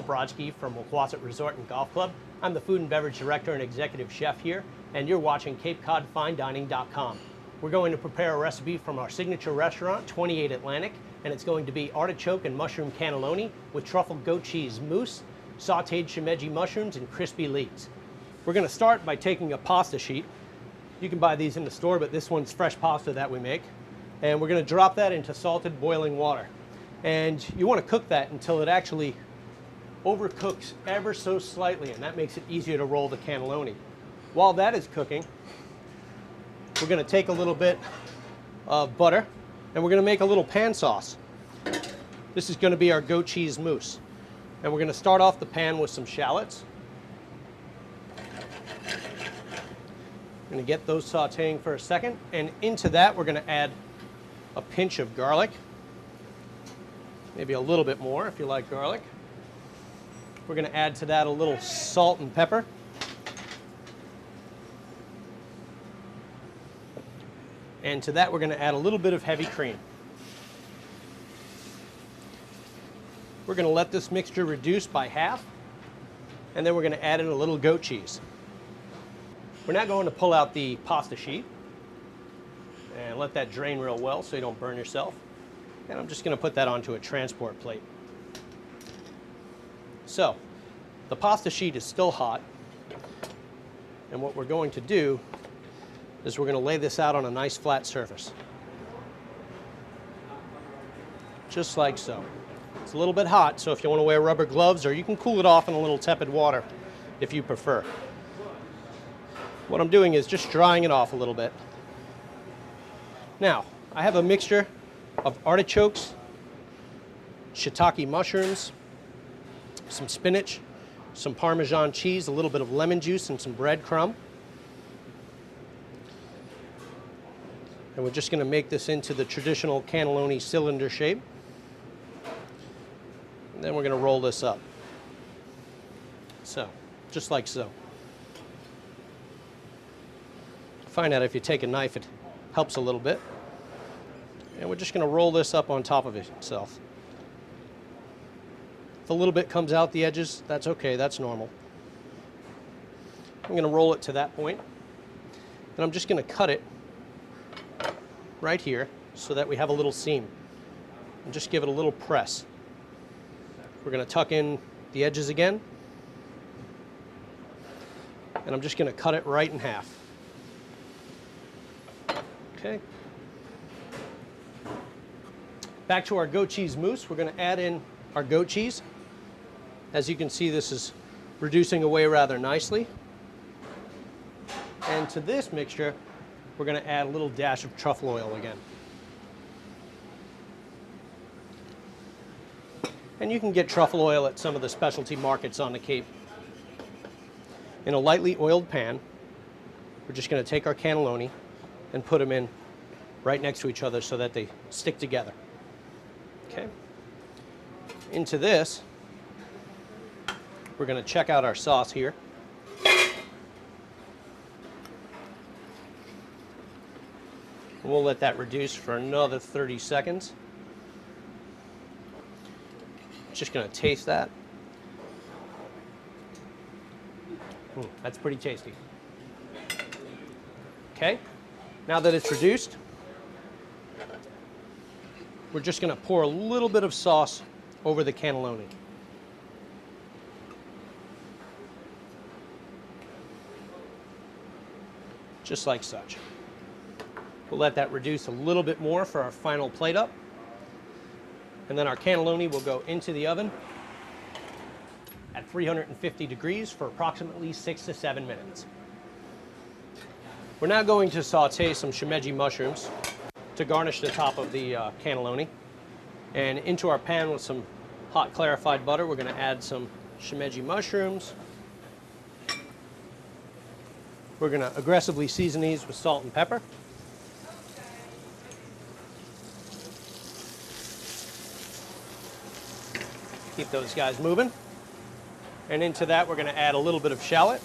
Brodsky from Waukwasset Resort and Golf Club. I'm the Food and Beverage Director and Executive Chef here, and you're watching CapeCodFineDining.com. We're going to prepare a recipe from our signature restaurant, 28 Atlantic, and it's going to be artichoke and mushroom cannelloni with truffle goat cheese mousse, sauteed shimeji mushrooms, and crispy leeks. We're going to start by taking a pasta sheet. You can buy these in the store, but this one's fresh pasta that we make. And we're going to drop that into salted boiling water. And you want to cook that until it actually overcooks ever so slightly, and that makes it easier to roll the cannelloni. While that is cooking, we're going to take a little bit of butter and we're going to make a little pan sauce. This is going to be our goat cheese mousse. And we're going to start off the pan with some shallots. We're going to get those sauteing for a second, and into that we're going to add a pinch of garlic. Maybe a little bit more if you like garlic. We're going to add to that a little salt and pepper. And to that we're going to add a little bit of heavy cream. We're going to let this mixture reduce by half, and then we're going to add in a little goat cheese. We're now going to pull out the pasta sheet and let that drain real well so you don't burn yourself. And I'm just going to put that onto a transport plate. So, the pasta sheet is still hot, and what we're going to do is we're going to lay this out on a nice flat surface. Just like so. It's a little bit hot, so if you want to wear rubber gloves, or you can cool it off in a little tepid water if you prefer. What I'm doing is just drying it off a little bit. Now, I have a mixture of artichokes, shiitake mushrooms, some spinach, some Parmesan cheese, a little bit of lemon juice, and some breadcrumb. And we're just going to make this into the traditional cannelloni cylinder shape. And then we're going to roll this up. So, just like so. Find out if you take a knife, it helps a little bit. And we're just going to roll this up on top of itself. If a little bit comes out the edges, that's okay, that's normal. I'm going to roll it to that point, and I'm just going to cut it right here so that we have a little seam, and just give it a little press. We're going to tuck in the edges again, and I'm just going to cut it right in half. Okay. Back to our goat cheese mousse, we're going to add in our goat cheese. As you can see, this is reducing away rather nicely. And to this mixture, we're going to add a little dash of truffle oil again. And you can get truffle oil at some of the specialty markets on the Cape. In a lightly oiled pan, we're just going to take our cannelloni and put them in right next to each other so that they stick together. Okay. Into this, we're going to check out our sauce here. We'll let that reduce for another 30 seconds. Just going to taste that. That's pretty tasty. Okay, now that it's reduced, we're just going to pour a little bit of sauce over the cannelloni. Just like such. We'll let that reduce a little bit more for our final plate up. And then our cannelloni will go into the oven at 350 degrees for approximately 6 to 7 minutes. We're now going to saute some shimeji mushrooms to garnish the top of the cannelloni. And into our pan with some hot clarified butter, we're going to add some shimeji mushrooms. We're going to aggressively season these with salt and pepper. Keep those guys moving. And into that, we're going to add a little bit of shallot.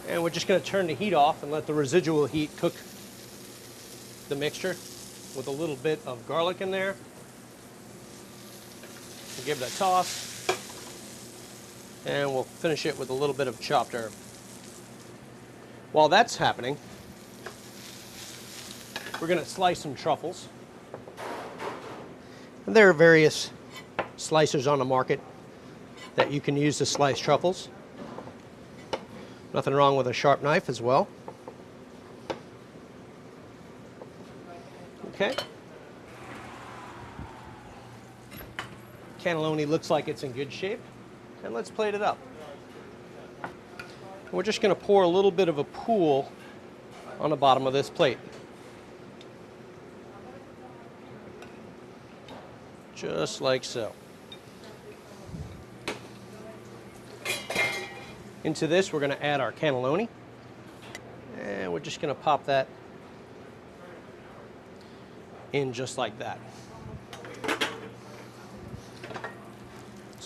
And we're just going to turn the heat off and let the residual heat cook the mixture with a little bit of garlic in there. We'll give it a toss, and we'll finish it with a little bit of chopped herb. While that's happening, we're going to slice some truffles. And there are various slicers on the market that you can use to slice truffles. Nothing wrong with a sharp knife as well. Okay. Cannelloni looks like it's in good shape, and let's plate it up. We're just going to pour a little bit of a pool on the bottom of this plate. Just like so. Into this, we're going to add our cannelloni, and we're just going to pop that in just like that.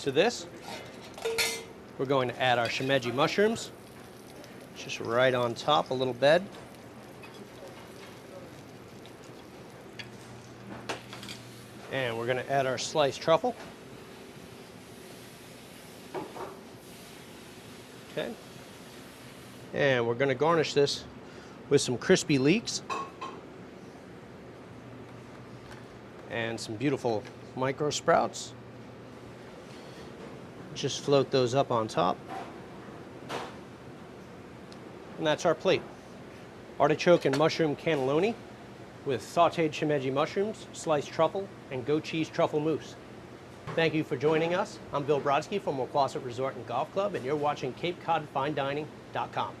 To this, we're going to add our shimeji mushrooms, just right on top, a little bed. And we're going to add our sliced truffle. Okay. And we're going to garnish this with some crispy leeks and some beautiful micro sprouts. Just float those up on top. And that's our plate. Artichoke and mushroom cannelloni with sauteed shimeji mushrooms, sliced truffle, and goat cheese truffle mousse. Thank you for joining us. I'm Bill Brodsky from Waquasit Resort and Golf Club, and you're watching CapeCodFineDining.com.